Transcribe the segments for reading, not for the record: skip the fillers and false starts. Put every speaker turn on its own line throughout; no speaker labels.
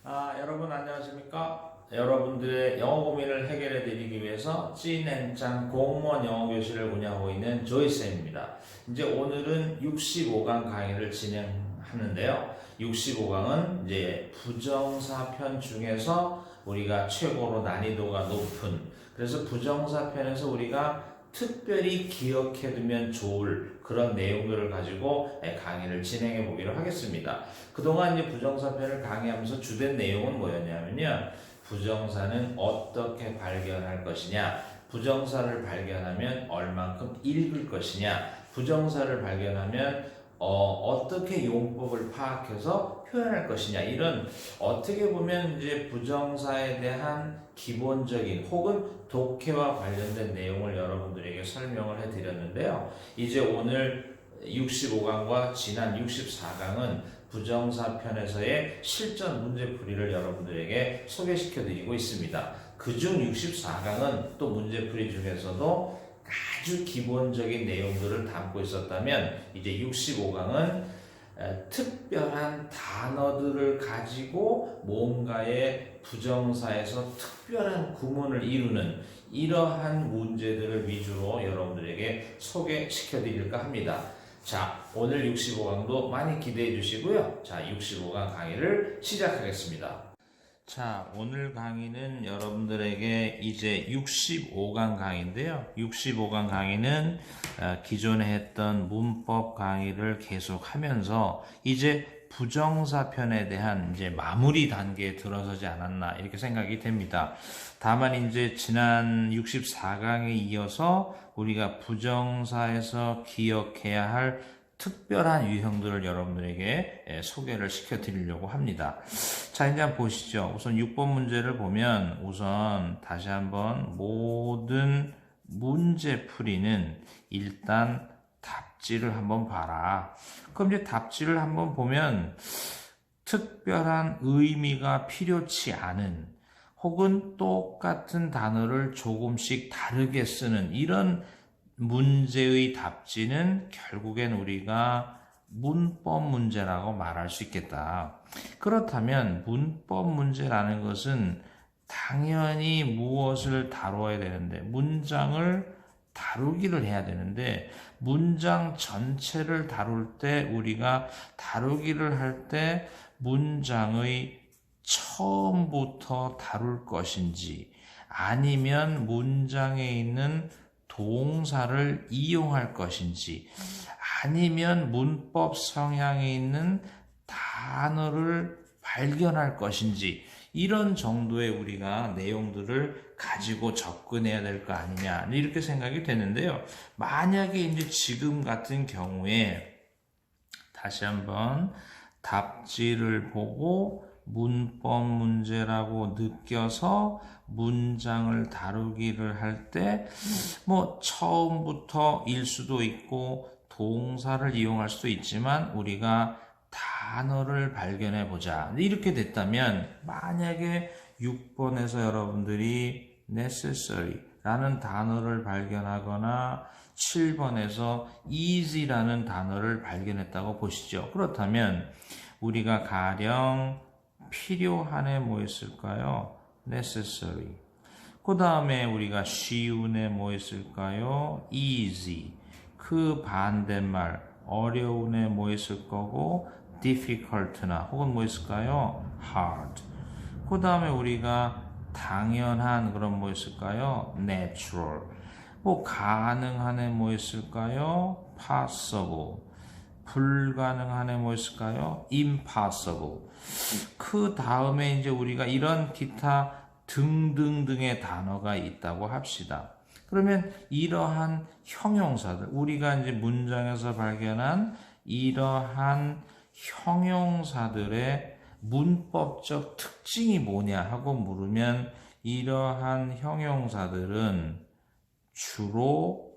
여러분 안녕하십니까? 여러분들의 영어 고민을 해결해 드리기 위해서 찐앤짱 공무원 영어 교실을 운영하고 있는 조이쌤입니다. 이제 오늘은 65강 강의를 진행하는데요. 65강은 이제 부정사 편 중에서 우리가 최고로 난이도가 높은, 그래서 부정사 편에서 우리가 특별히 기억해두면 좋을 그런 내용들을 가지고 강의를 진행해 보기로 하겠습니다. 그동안 이제 부정사편을 강의하면서 주된 내용은 뭐였냐면요. 부정사는 어떻게 발견할 것이냐, 부정사를 발견하면 얼만큼 읽을 것이냐, 부정사를 발견하면 어떻게 용법을 파악해서 표현할 것이냐, 이런 어떻게 보면 이제 부정사에 대한 기본적인 혹은 독해와 관련된 내용을 여러분들에게 설명을 해드렸는데요. 이제 오늘 65강과 지난 64강은 부정사 편에서의 실전 문제풀이를 여러분들에게 소개시켜 드리고 있습니다. 그중 64강은 또 문제풀이 중에서도 아주 기본적인 내용들을 담고 있었다면, 이제 65강은 특별한 단어들을 가지고 뭔가의 부정사에서 특별한 구문을 이루는 이러한 문제들을 위주로 여러분들에게 소개시켜 드릴까 합니다. 자, 오늘 65강도 많이 기대해 주시고요. 자, 65강 강의를 시작하겠습니다. 자, 오늘 강의는 여러분들에게 이제 65강 강의인데요. 65강 강의는 기존에 했던 문법 강의를 계속 하면서 이제 부정사 편에 대한 이제 마무리 단계에 들어서지 않았나 이렇게 생각이 됩니다. 다만 이제 지난 64강에 이어서 우리가 부정사에서 기억해야 할 특별한 유형들을 여러분들에게 소개를 시켜드리려고 합니다. 자, 이제 한번 보시죠. 우선 6번 문제를 보면, 우선 다시 한번 모든 문제풀이는 일단 답지를 한번 봐라. 그럼 이제 답지를 한번 보면 특별한 의미가 필요치 않은, 혹은 똑같은 단어를 조금씩 다르게 쓰는 이런 문제의 답지는 결국엔 우리가 문법 문제라고 말할 수 있겠다. 그렇다면 문법 문제라는 것은 당연히 무엇을 다뤄야 되는데, 문장을 다루기를 해야 되는데, 문장 전체를 다룰 때, 우리가 다루기를 할 때 문장의 처음부터 다룰 것인지, 아니면 문장에 있는 동사를 이용할 것인지, 아니면 문법 성향에 있는 단어를 발견할 것인지, 이런 정도의 우리가 내용들을 가지고 접근해야 될 거 아니냐 이렇게 생각이 되는데요. 만약에 이제 지금 같은 경우에 다시 한번 답지를 보고 문법 문제라고 느껴서 문장을 다루기를 할 때 처음부터 일 수도 있고 동사를 이용할 수도 있지만 우리가 단어를 발견해 보자 이렇게 됐다면, 만약에 6번에서 여러분들이 necessary 라는 단어를 발견하거나 7번에서 easy 라는 단어를 발견했다고 보시죠. 그렇다면 우리가 가령 필요한에 뭐 있을까요? necessary. 그 다음에 우리가 쉬운에 뭐 있을까요? easy. 그 반대말 어려운에 뭐 있을 거고 difficult나 혹은 뭐 있을까요? hard. 그 다음에 우리가 당연한 그런 뭐 있을까요? natural. 가능한에 뭐 있을까요? possible. 불가능한에 뭐 있을까요? impossible. 그 다음에 이제 우리가 이런 기타 등등등의 단어가 있다고 합시다. 그러면 이러한 형용사들, 우리가 이제 문장에서 발견한 이러한 형용사들의 문법적 특징이 뭐냐 하고 물으면, 이러한 형용사들은 주로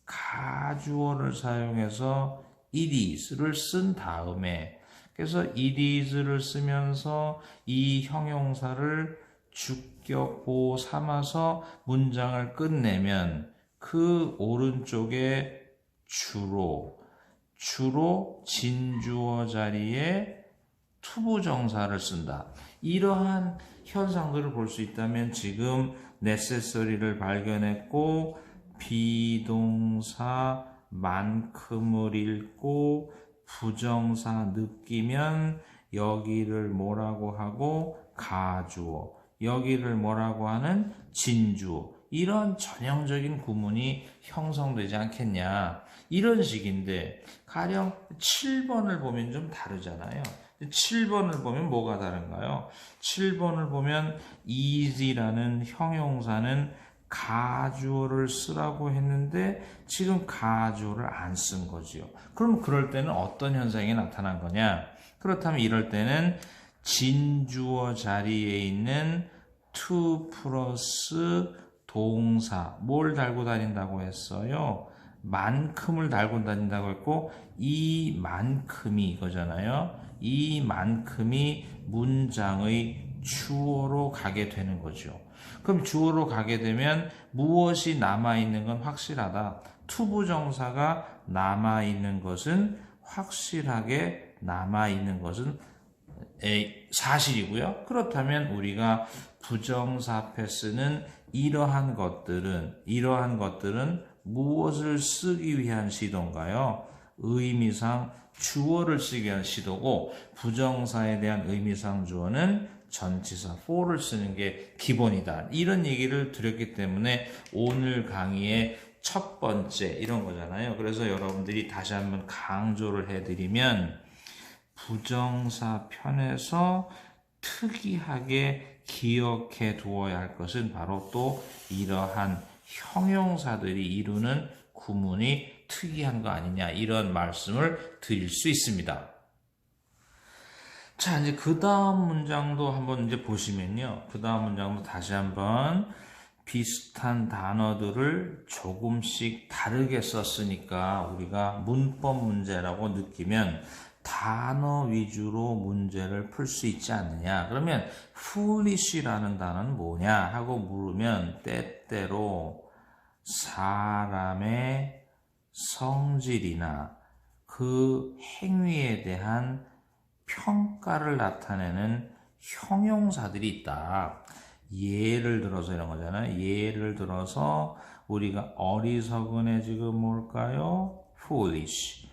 가주어를 사용해서 it is를 쓴 다음에, 그래서 it is를 쓰면서 이 형용사를 주격보 삼아서 문장을 끝내면 그 오른쪽에 주로 진주어 자리에 투부정사를 쓴다. 이러한 현상들을 볼 수 있다면 지금 necessary를 발견했고 비동사 만큼을 읽고 부정사 느끼면 여기를 뭐라고 하고 가주어, 여기를 뭐라고 하는 진주어, 이런 전형적인 구문이 형성되지 않겠냐, 이런 식인데 가령 7번을 보면 좀 다르잖아요. 7번을 보면 뭐가 다른가요? 7번을 보면 easy라는 형용사는 가주어를 쓰라고 했는데 지금 가주어를 안 쓴 거지요. 그럼 그럴 때는 어떤 현상이 나타난 거냐? 그렇다면 이럴 때는 진주어 자리에 있는 to 플러스 동사, 뭘 달고 다닌다고 했어요? 만큼을 달고 다닌다고 했고, 이 만큼이 이거잖아요. 이 만큼이 문장의 주어로 가게 되는 거죠. 그럼 주어로 가게 되면 무엇이 남아있는 건 확실하다. 투부정사가 남아있는 것은 확실하게 남아있는 것은 사실이고요. 그렇다면 우리가 부정사 앞에 쓰는 이러한 것들은 무엇을 쓰기 위한 시도인가요? 의미상 주어를 쓰기 위한 시도고, 부정사에 대한 의미상 주어는 전치사 for를 쓰는 게 기본이다. 이런 얘기를 드렸기 때문에 오늘 강의의 첫 번째 이런 거잖아요. 그래서 여러분들이 다시 한번 강조를 해드리면, 부정사 편에서 특이하게 기억해 두어야 할 것은 바로 또 이러한 형용사들이 이루는 구문이 특이한 거 아니냐, 이런 말씀을 드릴 수 있습니다. 자, 이제 그 다음 문장도 한번 이제 보시면요. 그 다음 문장도 다시 한번 비슷한 단어들을 조금씩 다르게 썼으니까 우리가 문법 문제라고 느끼면 단어 위주로 문제를 풀 수 있지 않느냐. 그러면 foolish라는 단어는 뭐냐 하고 물으면 때때로 사람의 성질이나 그 행위에 대한 평가를 나타내는 형용사들이 있다. 예를 들어서 이런 거잖아요. 예를 들어서 우리가 어리석은해지금 뭘까요? foolish.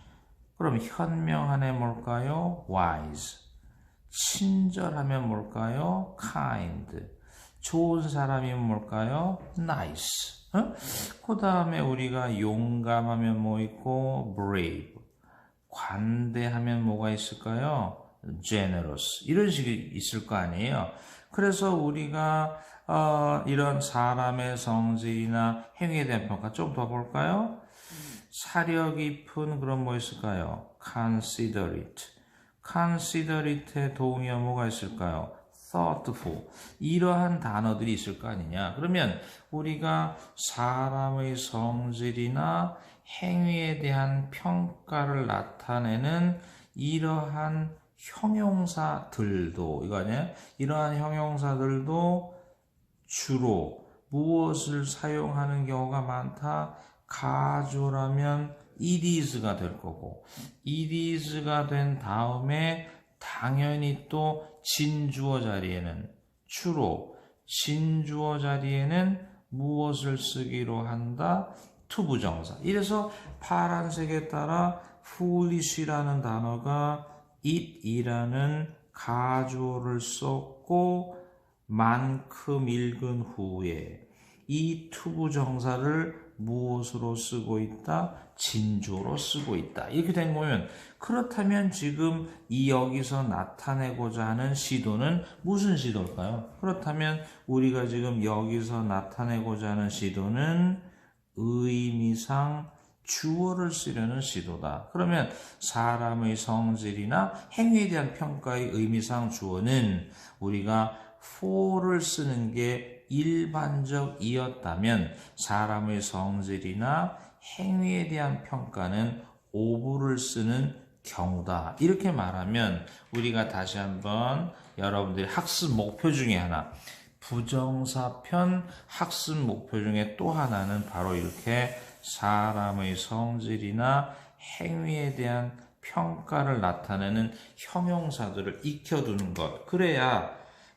그럼 현명하네 뭘까요? wise. 친절하면 뭘까요? kind. 좋은 사람이면 뭘까요? nice. 그 다음에 우리가 용감하면 뭐 있고? brave. 관대하면 뭐가 있을까요? generous. 이런 식이 있을 거 아니에요. 그래서 우리가 이런 사람의 성질이나 행위에 대한 평가 좀 더 볼까요? 사려 깊은, 그럼 뭐 있을까요? considerate. considerate의 동의어 뭐가 있을까요? thoughtful. 이러한 단어들이 있을 거 아니냐. 그러면 우리가 사람의 성질이나 행위에 대한 평가를 나타내는 이러한 형용사들도, 이거 아니에요? 이러한 형용사들도 주로 무엇을 사용하는 경우가 많다? 가주라면 it is가 될 거고, it is가 된 다음에 당연히 또 진주어 자리에는 주로 진주어 자리에는 무엇을 쓰기로 한다? 투부정사. 이래서 파란색에 따라 foolish라는 단어가 it이라는 가주어를 썼고 만큼 읽은 후에 이 투부정사를 무엇으로 쓰고 있다? 진주어로 쓰고 있다. 이렇게 된 거면, 그렇다면 지금 이 여기서 나타내고자 하는 시도는 무슨 시도일까요? 그렇다면 우리가 지금 여기서 나타내고자 하는 시도는 의미상 주어를 쓰려는 시도다. 그러면 사람의 성질이나 행위에 대한 평가의 의미상 주어는 우리가 for를 쓰는 게 일반적이었다면 사람의 성질이나 행위에 대한 평가는 of를 쓰는 경우다. 이렇게 말하면 우리가 다시 한번 여러분들의 학습 목표 중에 하나, 부정사편 학습 목표 중에 또 하나는 바로 이렇게 사람의 성질이나 행위에 대한 평가를 나타내는 형용사들을 익혀두는 것. 그래야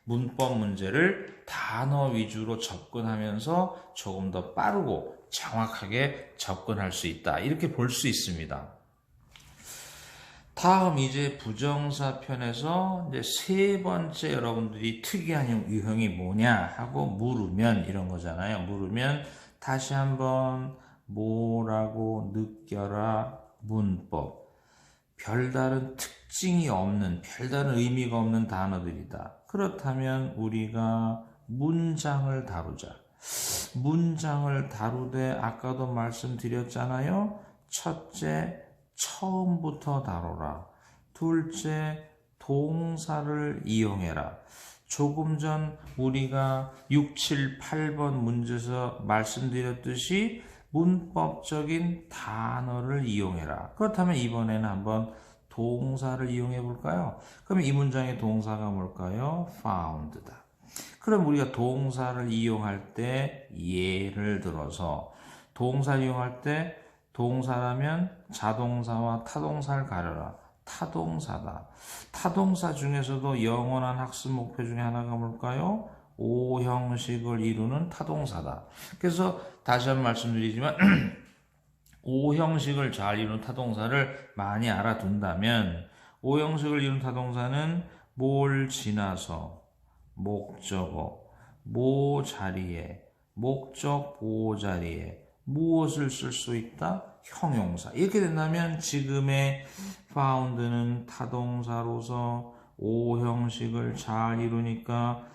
문법 문제를 단어 위주로 접근하면서 조금 더 빠르고 정확하게 접근할 수 있다. 이렇게 볼 수 있습니다. 다음 이제 부정사 편에서 이제 세 번째 여러분들이 특이한 유형이 뭐냐 하고 물으면 이런 거잖아요. 물으면 다시 한번 뭐라고 느껴라 문법. 별다른 특징이 없는, 별다른 의미가 없는 단어들이다. 그렇다면 우리가 문장을 다루자. 문장을 다루되 아까도 말씀드렸잖아요. 첫째, 처음부터 다뤄라. 둘째, 동사를 이용해라. 조금 전 우리가 6, 7, 8번 문제에서 말씀드렸듯이 문법적인 단어를 이용해라. 그렇다면 이번에는 한번 동사를 이용해 볼까요? 그럼 이 문장의 동사가 뭘까요? found다. 그럼 우리가 동사를 이용할 때 예를 들어서 동사를 이용할 때 동사라면 자동사와 타동사를 가려라. 타동사다. 타동사 중에서도 영원한 학습 목표 중에 하나가 뭘까요? O 형식을 이루는 타동사다. 그래서 다시 한번 말씀드리지만 O 형식을 잘 이루는 타동사를 많이 알아둔다면 O 형식을 이루는 타동사는 뭘 지나서 목적어, 뭐 자리에, 목적 보호 자리에 무엇을 쓸 수 있다? 형용사. 이렇게 된다면 지금의 found는 타동사로서 O 형식을 잘 이루니까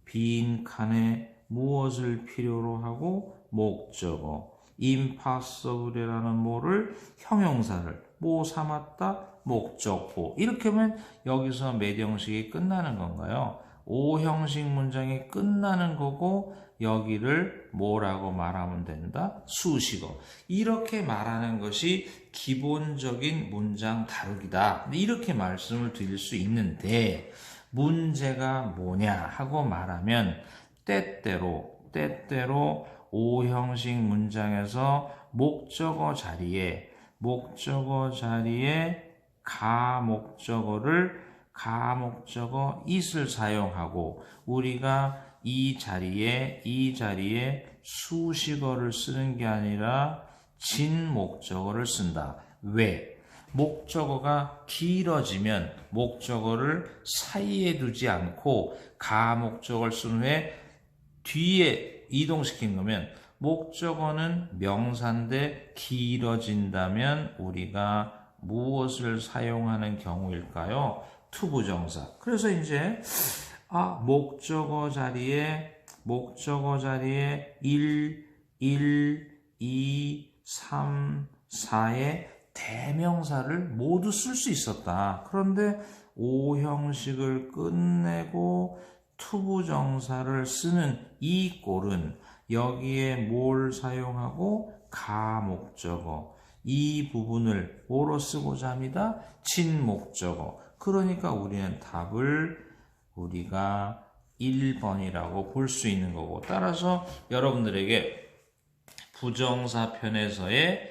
빈 칸에 무엇을 필요로 하고 목적어. impossible이라는 뭐를 형용사를 뭐 삼았다? 목적보. 이렇게 하면 여기서 몇 형식이 끝나는 건가요? O 형식 문장이 끝나는 거고 여기를 뭐라고 말하면 된다? 수식어. 이렇게 말하는 것이 기본적인 문장 다루기다. 이렇게 말씀을 드릴 수 있는데 문제가 뭐냐 하고 말하면 때때로 O 형식 문장에서 목적어 자리에 가목적어 it을 사용하고 우리가 이 자리에 수식어를 쓰는 게 아니라 진목적어를 쓴다. 왜? 목적어가 길어지면 목적어를 사이에 두지 않고 가목적어를 쓴 후에 뒤에 이동시킨 거면 목적어는 명사인데 길어진다면 우리가 무엇을 사용하는 경우일까요? 투부정사. 그래서 이제 목적어 자리에 1, 2, 3, 4의 대명사를 모두 쓸 수 있었다. 그런데 O 형식을 끝내고 투부정사를 쓰는 이 꼴은 여기에 뭘 사용하고 가목적어. 이 부분을 뭐로 쓰고자 합니다? 진목적어. 그러니까 우리는 답을 우리가 1번이라고 볼 수 있는 거고 따라서 여러분들에게 부정사 편에서의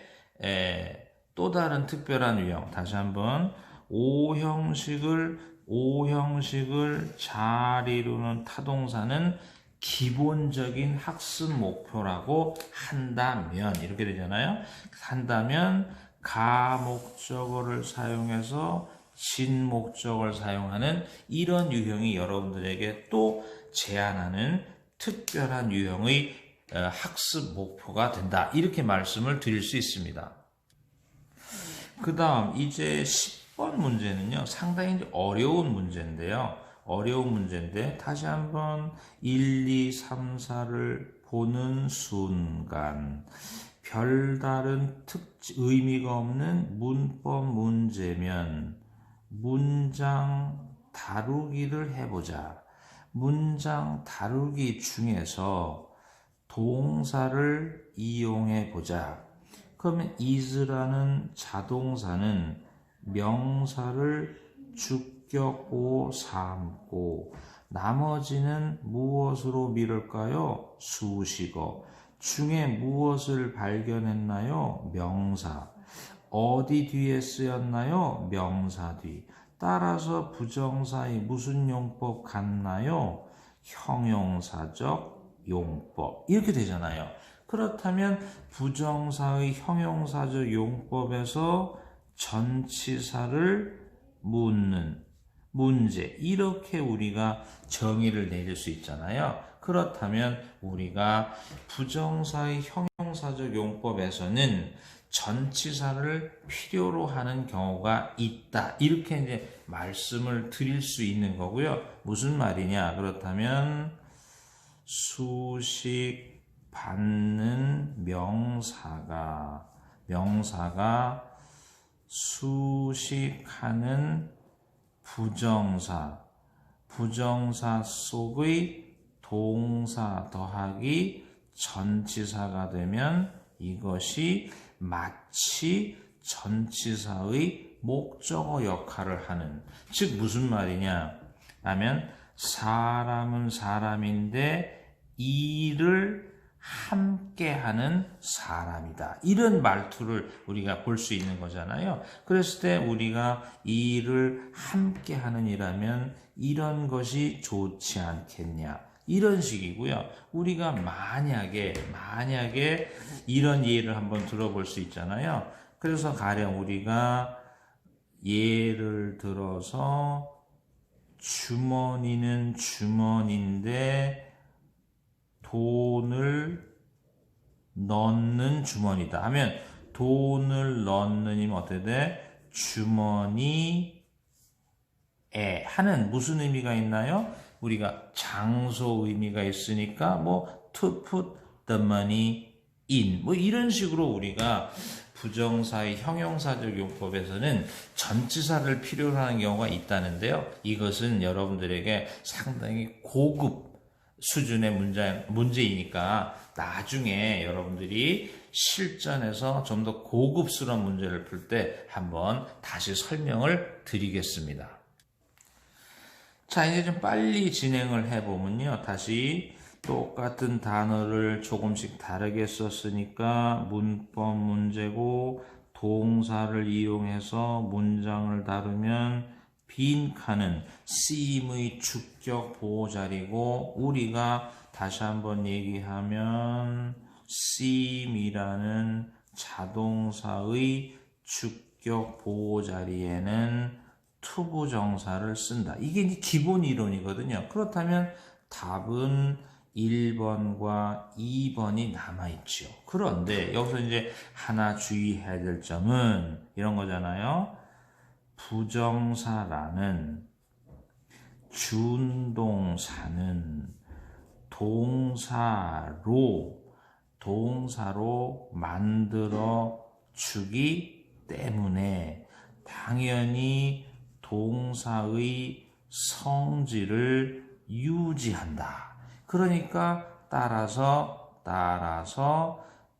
또 다른 특별한 유형 다시 한번 O 형식을 잘 이루는 타동사는 기본적인 학습 목표라고 한다면 이렇게 되잖아요. 한다면 가목적어를 사용해서 진목적어를 사용하는 이런 유형이 여러분들에게 또 제안하는 특별한 유형의 학습 목표가 된다. 이렇게 말씀을 드릴 수 있습니다. 그 다음 이제 10번 문제는요. 상당히 어려운 문제인데요. 어려운 문제인데 다시 한번 1, 2, 3, 4를 보는 순간 별다른 의미가 없는 문법 문제면 문장 다루기를 해보자. 문장 다루기 중에서 동사를 이용해 보자. 그러면 is라는 자동사는 명사를 주격으로 삼고 나머지는 무엇으로 미룰까요? 수식어. 중에 무엇을 발견했나요? 명사. 어디 뒤에 쓰였나요? 명사 뒤. 따라서 부정사의 무슨 용법 같나요? 형용사적 용법 이렇게 되잖아요. 그렇다면 부정사의 형용사적 용법에서 전치사를 묻는 문제 이렇게 우리가 정의를 내릴 수 있잖아요. 그렇다면 우리가 부정사의 형용사적 용법에서는 전치사를 필요로 하는 경우가 있다. 이렇게 이제 말씀을 드릴 수 있는 거고요. 무슨 말이냐? 그렇다면 수식 받는 명사가 수식하는 부정사 속의 동사 더하기 전치사가 되면 이것이 마치 전치사의 목적어 역할을 하는, 즉 무슨 말이냐 하면 사람은 사람인데 일을 함께하는 사람이다. 이런 말투를 우리가 볼 수 있는 거잖아요. 그랬을 때 우리가 일을 함께하는 이라면 이런 것이 좋지 않겠냐. 이런 식이고요. 우리가 만약에 이런 예를 한번 들어볼 수 있잖아요. 그래서 가령 우리가 예를 들어서 주머니는 주머니인데 돈을 넣는 주머니다 하면 돈을 넣는이면 어떻게 돼? 주머니에 하는 무슨 의미가 있나요? 우리가 장소 의미가 있으니까 뭐 to put the money in 뭐 이런 식으로 우리가 부정사의 형용사적 용법에서는 전치사를 필요로 하는 경우가 있다는데요. 이것은 여러분들에게 상당히 고급 수준의 문제이니까 나중에 여러분들이 실전에서 좀 더 고급스러운 문제를 풀 때 한번 다시 설명을 드리겠습니다. 자, 이제 좀 빨리 진행을 해보면요. 다시 똑같은 단어를 조금씩 다르게 썼으니까 문법 문제고 동사를 이용해서 문장을 다루면 빈칸은 쓰임의 주격 보호자리고 우리가 다시 한번 얘기하면 쓰임이라는 자동사의 주격 보호자리에는 투부정사를 쓴다. 이게 이제 기본 이론이거든요. 그렇다면 답은 1번과 2번이 남아있죠. 그런데 여기서 이제 하나 주의해야 될 점은 이런 거잖아요. 부정사라는 준동사는 동사로 만들어 주기 때문에 당연히 동사의 성질을 유지한다. 그러니까 따라서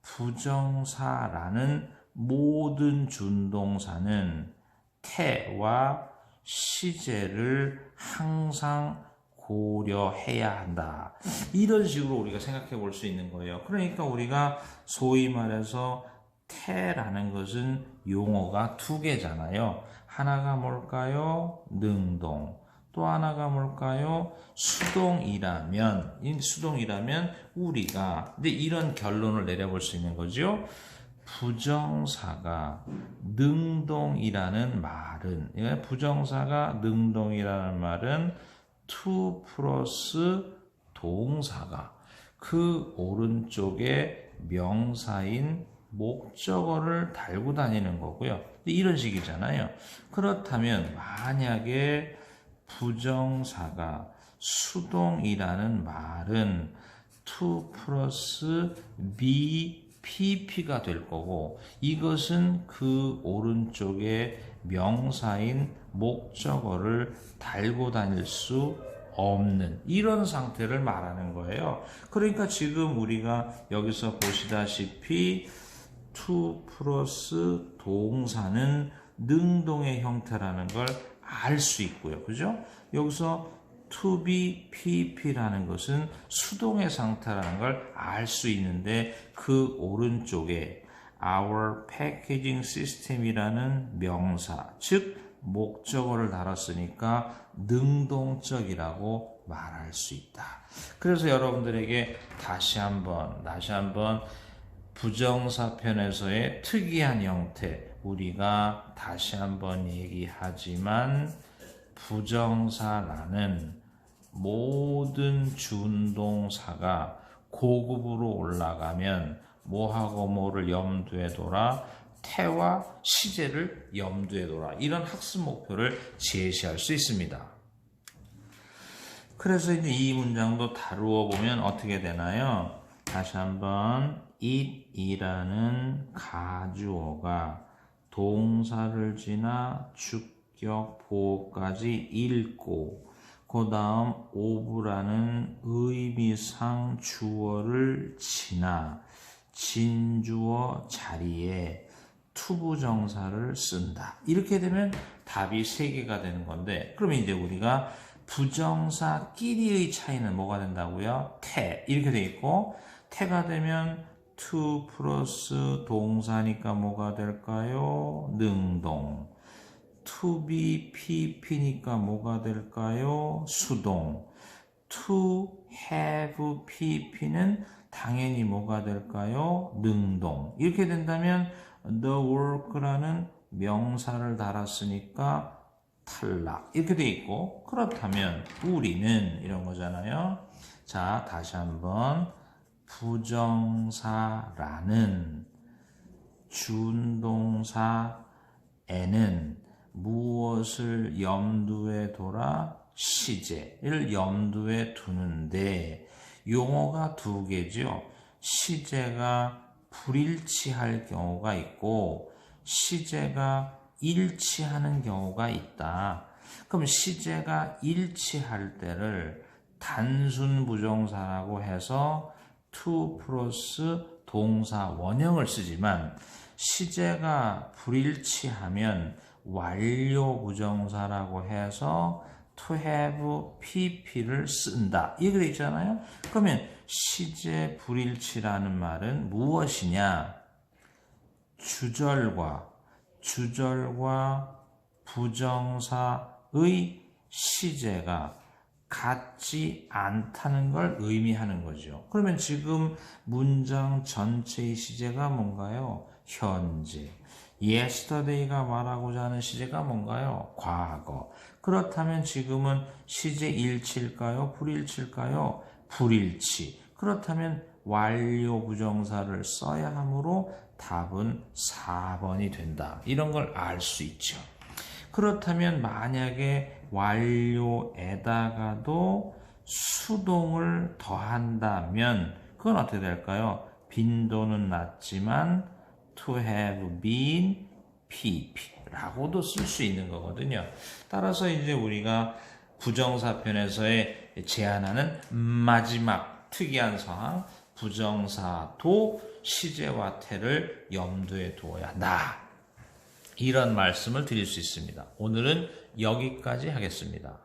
부정사라는 모든 준동사는 태와 시제를 항상 고려해야 한다. 이런 식으로 우리가 생각해 볼 수 있는 거예요. 그러니까 우리가 소위 말해서 태라는 것은 용어가 두 개잖아요. 하나가 뭘까요? 능동. 또 하나가 뭘까요? 수동이라면 우리가 근데 이런 결론을 내려볼 수 있는 거죠. 부정사가 능동이라는 말은 to 플러스 동사가 그 오른쪽에 명사인 목적어를 달고 다니는 거고요. 이런 식이잖아요. 그렇다면 만약에 부정사가 수동이라는 말은 to 플러스 BPP가 될 거고 이것은 그 오른쪽에 명사인 목적어를 달고 다닐 수 없는 이런 상태를 말하는 거예요. 그러니까 지금 우리가 여기서 보시다시피 to 플러스 동사는 능동의 형태라는 걸 알 수 있고요. 그죠? 여기서 to be pp라는 것은 수동의 상태라는 걸 알 수 있는데 그 오른쪽에 our packaging system이라는 명사, 즉 목적어를 달았으니까 능동적이라고 말할 수 있다. 그래서 여러분들에게 다시 한번 부정사편에서의 특이한 형태 우리가 다시 한번 얘기하지만 부정사라는 모든 준동사가 고급으로 올라가면 뭐하고 뭐를 염두에 둬라? 태와 시제를 염두에 둬라. 이런 학습 목표를 제시할 수 있습니다. 그래서 이제 이 문장도 다루어 보면 어떻게 되나요? 다시 한번 it이라는 가주어가 동사를 지나 주격 보호까지 읽고 그 다음 of라는 의미상 주어를 지나 진주어 자리에 투부정사를 쓴다. 이렇게 되면 답이 3개가 되는 건데 그러면 이제 우리가 부정사끼리의 차이는 뭐가 된다고요? 태 이렇게 돼 있고 태가 되면 to 플러스 동사니까 뭐가 될까요? 능동. to be pp니까 뭐가 될까요? 수동. to have pp는 당연히 뭐가 될까요? 능동. 이렇게 된다면 the work라는 명사를 달았으니까 탈락. 이렇게 돼 있고 그렇다면 우리는 이런 거잖아요. 자, 다시 한번 부정사라는 준동사에는 무엇을 염두에 둬라? 시제를 염두에 두는데 용어가 2개죠. 시제가 불일치할 경우가 있고 시제가 일치하는 경우가 있다. 그럼 시제가 일치할 때를 단순 부정사라고 해서 to 플러스 동사 원형을 쓰지만 시제가 불일치하면 완료 부정사라고 해서 to have pp를 쓴다. 이렇게 돼 있잖아요. 그러면 시제 불일치라는 말은 무엇이냐? 주절과 부정사의 시제가 같지 않다는 걸 의미하는 거죠. 그러면 지금 문장 전체의 시제가 뭔가요? 현재. yesterday가 말하고자 하는 시제가 뭔가요? 과거. 그렇다면 지금은 시제 일치일까요? 불일치일까요? 불일치. 그렇다면 완료 부정사를 써야 하므로 답은 4번이 된다. 이런 걸 알 수 있죠. 그렇다면 만약에 완료에다가도 수동을 더한다면 그건 어떻게 될까요? 빈도는 낮지만 to have been pp라고도 쓸 수 있는 거거든요. 따라서 이제 우리가 부정사편에서의 제안하는 마지막 특이한 사항 부정사도 시제와 태를 염두에 두어야 한다. 이런 말씀을 드릴 수 있습니다. 오늘은 여기까지 하겠습니다.